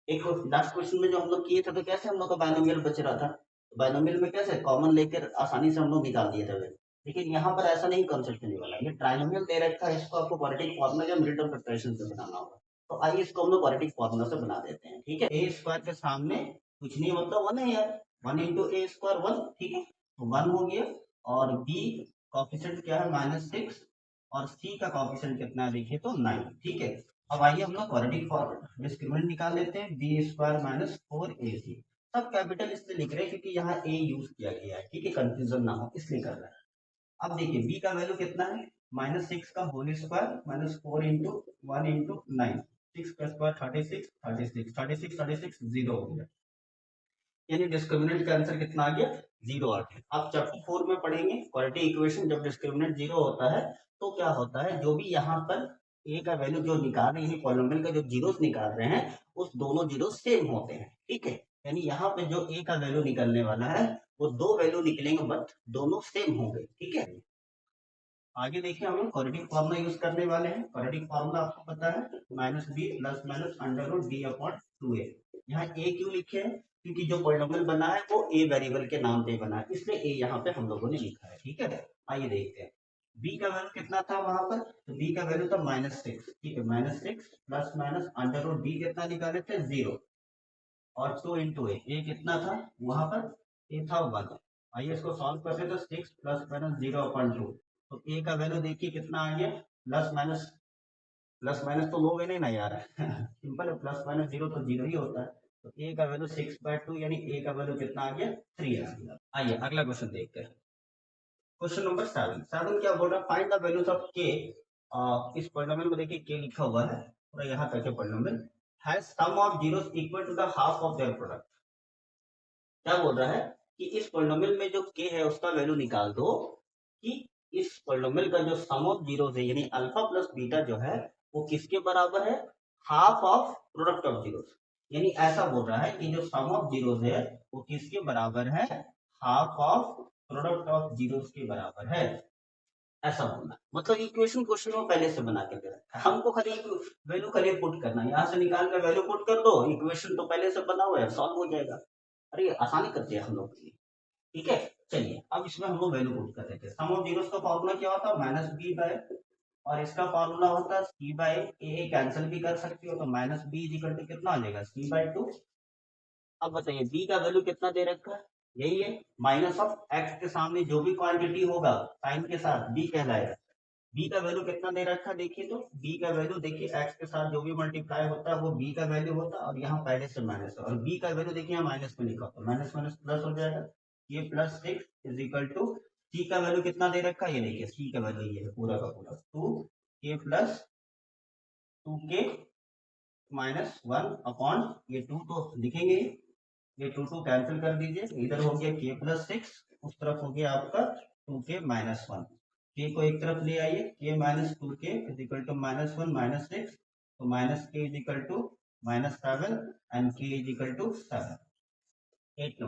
एक लास्ट क्वेश्चन में जो हम लोग किए थे तो कैसे हम लोग का बाइनोमियल बच रहा था, बाइनोमियल में कैसे कॉमन लेकर आसानी से हम लोग निकाल दिए थे। लेकिन यहाँ पर ऐसा नहीं कंसेप्ट होने वाला है, ये ट्राइनोमियल दे रखा है, इसको आपको क्वाड्रेटिक फॉर्मूला या मिड टर्म फैक्टराइजेशन से बनाना होगा। तो आइए इसको हम लोग क्वाड्रेटिक फॉर्मूला से बना देते हैं। ठीक है, ए स्क्वायर के सामने कुछ नहीं मतलब 1 है यार, 1 इंटू ए स्क्वायर 1। ठीक है, तो 1 हो गया, और बी कॉफिशिएंट क्या है -6, और सी का कॉफिशिएंट कितना है देखिए तो 9। ठीक है, अब आइए हम लोग क्वाड्रेटिक फॉर्मूला डिस्क्रिमिनेंट निकाल लेते हैं, बी स्क्वायर माइनस 4ac। सब कैपिटल इसलिए लिख रहे हैं क्योंकि यहाँ ए यूज किया गया है। ठीक है, कंफ्यूजन ना हो इसलिए कर रहे हैं। अब देखिए बी का वैल्यू कितना है, -6 का whole square minus 4 into 1 into 9, 6 का स्क्वायर 36, 36, 36, 36 0 हो गया, यानी डिस्क्रिमिनेंट का आंसर कितना आ गया 0 आ गया। आप चैप्टर 4 में पढ़ेंगे क्वाड्रेटिक इक्वेशन, जब डिस्क्रिमिनेंट 0 होता है तो क्या होता है, जो भी यहाँ पर ए का वैल्यू जो निकाल रहे हैं पॉलिनोमियल का जो जीरोस निकाल रहे हैं उस दोनों जीरो सेम होते हैं। ठीक है, यानी यहाँ पे जो ए का वैल्यू निकलने वाला है वो दो वैल्यू निकलेंगे बट दोनों सेम होंगे। ठीक है, आगे देखिए हम लोग क्वाड्रेटिक फार्मूला यूज करने वाले हैं। क्वाड्रेटिक फार्मूला आपको पता है minus B plus minus under root D upon 2a। यहाँ ए क्यों लिखे हैं, क्योंकि जो पॉलिनोमियल बना है वो ए वेरिएबल के नाम पे बना है, इसलिए ए यहाँ पे हम लोगों ने लिखा है। ठीक है, आइए देखते हैं बी का वैल्यू कितना था वहां पर, तो बी का वैल्यू था -6। ठीक है, -6 plus minus under root D कितना निकाले थे 0, और 2 इंटू ए कितना था वहां पर, ए था 1। आइए इसको सॉल्व करते तो 6 प्लस माइनस 0/2, तो ए का वैल्यू देखिए कितना आ गया, प्लस माइनस तो लोगे नहीं ना यार सिंपल है, प्लस माइनस 0 तो 0 ही होता है। तो ए का वैल्यू 6/2 यानी ए का वैल्यू कितना आ गया 3 आ गया। आइए अगला क्वेश्चन देखते हैं, क्वेश्चन नंबर 7 क्या बोल रहा है, फाइंड द वैल्यूज ऑफ के। इस पॉलिनोमियल में देखिए के लिखा हुआ है पूरा यहाँ तक है, polynomial has sum of zeros equal to the half of their product. क्या बोल रहा है कि इस पॉलिनोमियल में जो के है उसका वैल्यू निकाल दो कि इस पॉलिनोमियल का जो सम ऑफ जीरोस है यानी अल्फा प्लस बीटा जो है वो किसके बराबर है, half of product of zeros. यानी ऐसा बोल रहा है कि जो सम ऑफ जीरोस है वो किसके बराबर है, half of product of zeros के बराबर है, ऐसा बोलना। मतलब इक्वेशन क्वेश्चन में पहले से बना के दे रखा है, हमको खाली वैल्यू खाली पुट करना है, यहाँ से निकाल कर वैल्यू पुट कर दो, इक्वेशन तो पहले से बना हुआ है सॉल्व हो जाएगा। अरे आसानी करते हैं हम लोग के लिए। ठीक है, चलिए अब इसमें हम लोग वैल्यू पुट कर देते हैं। सम ऑफ जीरोस का फॉर्मूला क्या होता है -b बाय, और इसका फॉर्मूला होता है c बाय a, कैंसिल भी कर सकते हो तो -b इज इक्वल टू कितना आ जाएगा c/2। अब बताइए b का वैल्यू कितना दे रखा है, यही है माइनस ऑफ x के सामने जो भी क्वांटिटी होगा साइन के साथ b कहलाएगा। b का वैल्यू कितना दे रखा है देखिए, तो b का वैल्यू देखिए x के साथ जो भी मल्टीप्लाई होता है वो b का वैल्यू होता है, और यहाँ पहले से माइनस है, और b का वैल्यू देखिए यहाँ माइनस में लिखा होता है, माइनस माइनस प्लस हो जाएगा, ये +6 इज इक्वल टू c का वैल्यू कितना दे रखा है, ये देखिए c का वैल्यू ये है पूरा का पूरा 2k plus 2k minus 1 upon ये 2 तो लिखेंगे, ये 2 कैंसिल कर दीजिए, इधर हो गया k प्लस 6, उस तरफ हो गया आपका 2k माइनस 1। k को एक तरफ ले आइए, k minus 2k is equal to -1 -6, तो minus k is equal to -7 and k is equal to 7। 8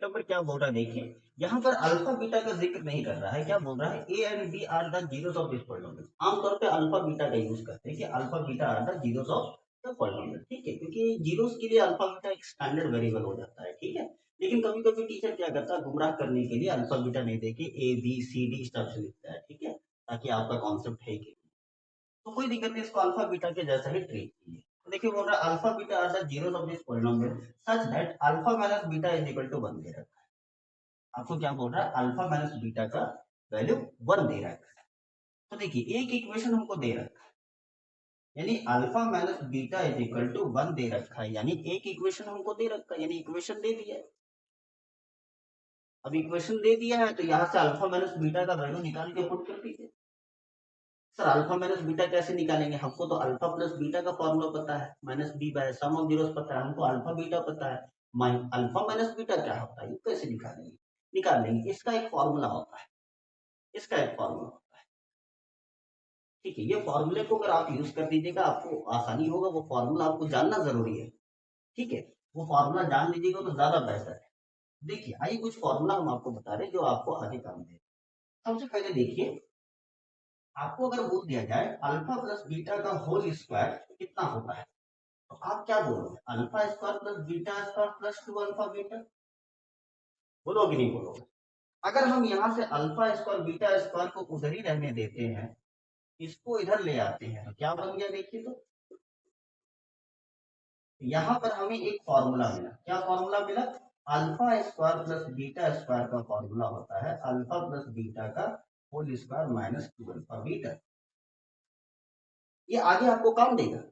number क्या बोल रहा है देखिए, यहाँ पर अल्फा बीटा का जिक्र नहीं कर रहा है, क्या बोल रहा है A and B are the zeros of this polynomial. आमतौर पे अल्फा बीटा का यूज करते हैं कि alpha beta are the zeros of the polynomial. ठीक है, क्योंकि जीरोस के लिए अल्फा बीटा एक स्टैंडर्ड वेरिएबल हो जाता है। ठीक है, लेकिन कभी कभी टीचर क्या करता है, गुमराह करने के लिए अल्फा बीटा नहीं देके A B C D step से लिखता है। ठीक है, ताकि आपका कॉन्सेप्ट है कि तो कोई दिक्कत नहीं, इसको अल्फा बीटा के जैसा ही ट्रीट कीजिए। तो देखिए बोल रहा है alpha beta are the zeros of this polynomial such that alpha minus beta is equal to 1 दे रखा है। आपको क्या बोल रहा है, अल्फा माइनस बीटा का वैल्यू 1 दे रखा है। तो देखिए एक इक्वेशन हमको दे रखा है, यानी alpha minus beta is equal to 1 दे रखा है, यानी एक इक्वेशन हमको दे रखा है, यानी इक्वेशन दे दिया है। अब इक्वेशन दे दिया है तो यहाँ से अल्फा माइनस बीटा का वैल्यू निकाल के पुट कर दीजिए। सर अल्फा माइनस बीटा कैसे निकालेंगे, हमको तो अल्फा प्लस बीटा का फॉर्मूला पता है, -b by sum of zeros पता है, हमको अल्फा बीटा पता है, अल्फा माइनस बीटा क्या होता है, ये कैसे निकालेंगे, निकाल लेंगे। इसका एक फॉर्मूला होता है, इसका एक फॉर्मूला ठीक है, ये फॉर्मूले को अगर आप यूज कर दीजिएगा आपको आसानी होगा, वो फॉर्मूला आपको जानना जरूरी है। ठीक है, वो फॉर्मूला जान लीजिएगा तो ज्यादा बेहतर है। देखिए आइए कुछ फॉर्मूला हम आपको बता रहे हैं जो आपको आगे काम दे। सबसे पहले देखिए, आपको अगर बोल दिया जाए अल्फा प्लस बीटा का होल स्क्वायर कितना होता है, तो आप क्या बोलोगे? Alpha square plus beta square plus 2 alpha beta, बोलोगे नहीं बोलोगे? अगर हम यहाँ से अल्फा स्क्वायर बीटा स्क्वायर को उधर ही रहने देते हैं, इसको इधर ले आते हैं, तो क्या बन गया देखिए। तो यहाँ पर हमें एक फॉर्मूला मिला, क्या फॉर्मूला मिला? Alpha square plus beta square का फॉर्मूला होता है अल्फा प्लस बीटा का whole square minus 2 alpha beta. ये आगे आपको काम देगा,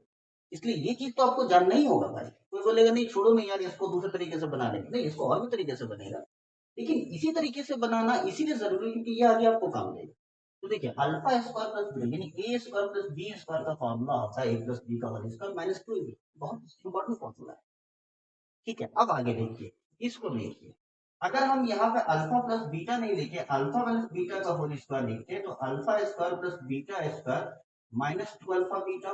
इसलिए ये चीज तो आपको जानना ही होगा भाई। कोई बोलेगा नहीं छोड़ो नहीं यार, इसको दूसरे तरीके से बना लेंगे, नहीं इसको और भी तरीके से बनेगा, लेकिन इसी तरीके से बनाना इसीलिए जरूरी है क्योंकि ये आगे आपको काम देगा। तो देखिए अल्फा स्क्वायर प्लस बी यानी ए स्क्वायर प्लस बी स्क्वायर का फॉर्मूला होता है ए प्लस बी का होल स्क्वायर माइनस 2ab। बहुत इंपॉर्टेंट फॉर्मूला है। ठीक है, अब आगे देखिए, इसको देखिए, अगर हम यहाँ पे अल्फा प्लस बीटा नहीं लेके अल्फा प्लस बीटा का होल स्क्वायर लिखते तो alpha square plus beta square minus 2 alpha beta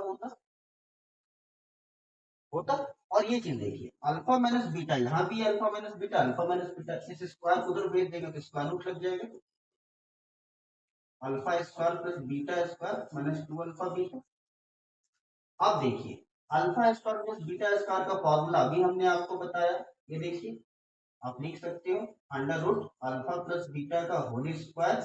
होता। और ये चीज देखिए अल्फा माइनस बीटा, यहाँ भी अल्फा माइनस बीटा, इस स्क्वायर को उधर भेज देंगे तो स्क्वायर रूट लग जाएगा। Alpha square plus beta square minus 2 alpha beta. अब देखिए alpha square plus beta square का फॉर्मूला अभी हमने आपको बताया, ये देखिए आप लिख सकते हो under root alpha plus beta का whole square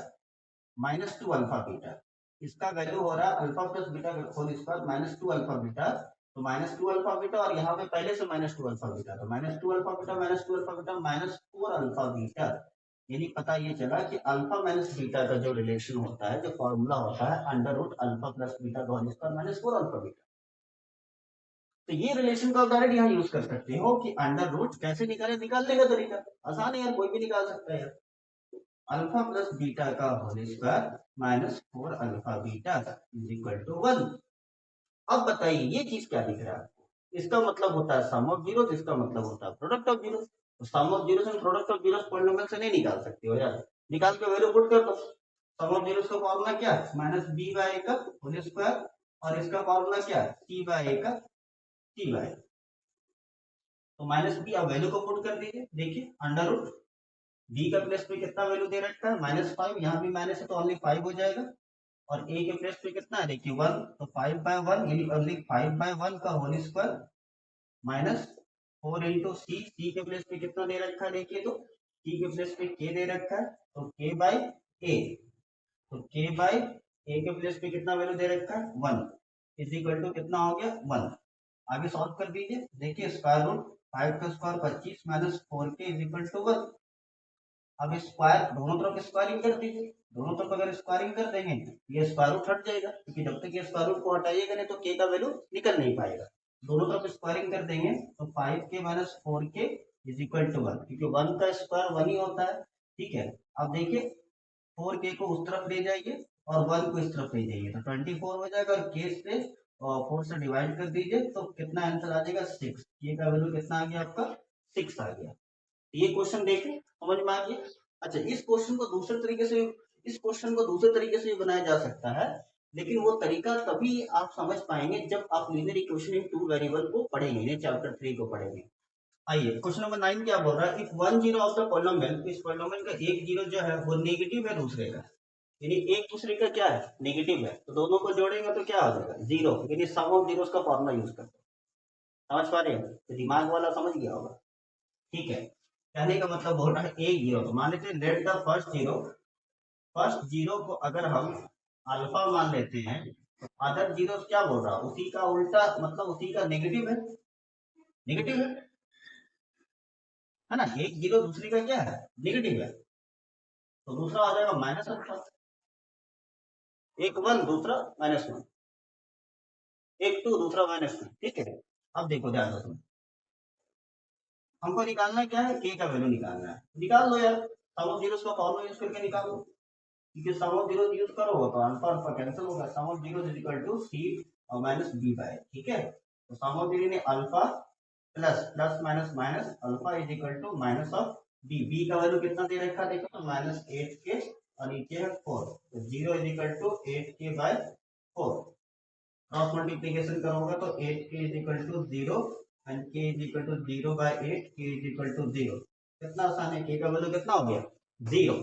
minus 2 alpha beta. इसका वैल्यू हो रहा है अल्फा प्लस बीटा का whole square minus 2 alpha beta, तो माइनस 2 अल्फा बीटा और यहाँ पे पहले से माइनस 2 अल्फा बीटा, तो minus 2 alpha beta minus 2 alpha beta minus 4 alpha beta. यानी पता ये चला कि अल्फा माइनस बीटा का जो रिलेशन होता है, जो फॉर्मूला होता है under root alpha plus beta का whole square minus 4 alpha beta. तो ये रिलेशन को आप डायरेक्ट यहाँ यूज कर सकते हो कि अंडर रूट कैसे निकाले, निकालने का तरीका आसान है यार, कोई भी निकाल सकता है यार। अल्फा प्लस बीटा का whole square minus 4 alpha beta is equal to 1। अब बताइए ये चीज क्या दिख रहा है आपको? इसका मतलब होता है सम ऑफ जीरो, इसका मतलब होता है प्रोडक्ट ऑफ जीरो। तो सम ऑफ जीरो से प्रोडक्ट ऑफ जीरो पॉलिनोमियल से नहीं निकाल सकते हो यार, निकाल के वैल्यू पुट कर दो। सम ऑफ जीरो का फॉर्मूला क्या है? माइनस बी बाय ए का होल स्क्वायर, और इसका फॉर्मूला क्या है? सी बाय ए का सी बाय। तो माइनस बी, अब वैल्यू को पुट कर दीजिए, देखिए अंडर रूट बी का प्लेस पे कितना वैल्यू दे रखा है? -5, यहाँ भी माइनस है तो ओनली 5 हो जाएगा, और a के प्लेस पे कितना है देखिए 1, तो 5/1 यानी ओनली 5/1 का होल स्क्वायर माइनस 4 इंटू सी के प्लेस पे कितना दे रखा है देखिए, तो सी के प्लेस पे k दे रखा है, तो k बाय ए, तो k बाय ए के प्लेस पे कितना वैल्यू दे रखा है 1 इज इक्वल टू कितना हो गया 1। आगे सॉल्व कर दीजिए, देखिए स्क्वायर रूट 5 का square 25 minus 4k is equal to 1। अब स्क्वायर दोनों तरफ स्क्वायरिंग कर दीजिए, दोनों तरफ अगर स्क्वायरिंग कर देंगे ये स्क्वायर रूट हट जाएगा, क्योंकि जब तक ये स्क्वायर रूट को हटाइएगा नहीं तो के का वैल्यू निकल नहीं पाएगा। दोनों तरफ स्क्वायरिंग कर देंगे तो 5k minus 4k is equal to 1, क्योंकि 1 का स्क्वायर 1 ही होता है। ठीक है, अब देखिए 4k को उस तरफ ले जाइए और 1 को इस तरफ ले जाइए तो 24 हो जाएगा, और k से 4 से डिवाइड कर दीजिए तो कितना आंसर आ जाएगा 6। k का वैल्यू कितना आ गया आपका 6 आ गया। ये क्वेश्चन देखें समझ में आ गया। अच्छा इस क्वेश्चन को दूसरे तरीके से भी बनाया जा सकता है, लेकिन वो तरीका तभी आप समझ पाएंगे जब आप linear equation in two variable को पढ़ेंगे, चैप्टर 3 को पढ़ेंगे। आइए क्वेश्चन नंबर 9 क्या बोल रहा है, if one zero of the polynomial, इस पॉलिनोमियल का एक जीरो जो है वो नेगेटिव है दूसरे का, यानी एक दूसरे का क्या है नेगेटिव है, तो दोनों को जोड़ेंगे तो क्या आ जाएगा जीरो, यानी सम ऑफ जीरोस का फॉर्मूला यूज करते हैं। समझ पा रहे हैं? तो दिमाग वाला समझ गया होगा। ठीक है, कहने का मतलब बोल रहा है एक जीरो, तो मान लेते हैं लेट द फर्स्ट जीरो को अगर हम अल्फा मान लेते हैं, तो अदर जीरो क्या बोल रहा है उसी का उल्टा, मतलब उसी का नेगेटिव है, नेगेटिव है ना। एक जीरो दूसरी का क्या है नेगेटिव है, तो दूसरा आ जाएगा माइनस अल्फा। एक 1 दूसरा -1, एक 2 दूसरा -1। ठीक है, अब देखो ध्यान दो, हमको निकालना क्या है k का वैल्यू निकालना है, निकाल लो यार, सम ऑफ जीरोस का फॉर्मूला यूज करके निकाल लो, क्योंकि सम ऑफ जीरोस यूज करोगे तो अल्फा अल्फा कैंसिल होगा, sum of zeros is equal to c और माइनस b बाय। ठीक है, तो सम ऑफ जीरो ने alpha plus plus minus minus alpha is equal to minus of b का value कितना दे रखा देखो तो -8k और नीचे है 4, तो 0 is equal to 8k by 4 cross multiplication करोगे तो 8k is equal to 0 and k is equal to 0 by 8 k is equal to 0। कितना आसान है, k का वैल्यू कितना हो गया 0।